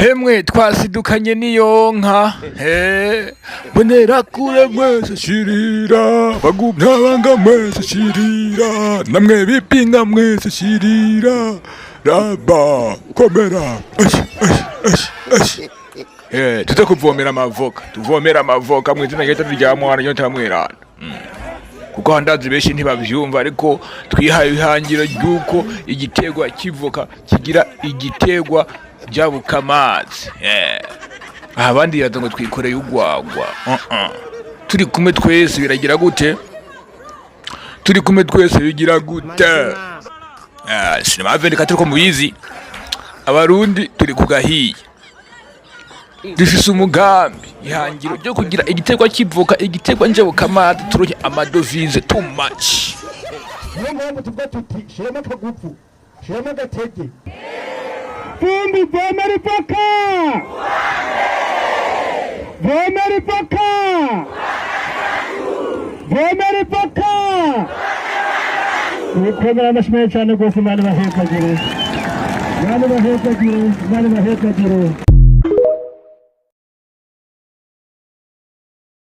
hemwe twasidukanye niyo nka mbonera kure mwese shirira bagumya banga mwese shirira namwe bipinga mwese shirira raba komera tuze kuvomera amavoka tuvomera amavoka mu izina rya mwana nyota mwerana kuko handazi benshi ntibavyumva ariko twihaye ihangiro ryuko igitegwa kivoka kigira igitegwa jabuka amazi abandi yaza ngo twikoreye ugwagwa turi kumwe twese biragira gute turi kumwe twese bigira gute sinema avendeka turiko mubizi abarundi turi kugahiye dufise umugambi ihangiro ryo kugira igitegwa kivoka igitegwa njabuka amazi turonke amadovize too much niyo mpamvu tuvuga tuti shiramo akagufu shiramo agatege fundi vomera ivoka vomera ivoka vomera ivoka ukomera amashimwe cyane rwose Imana ibahekagire Imana ibahekagire Imana ibahekagire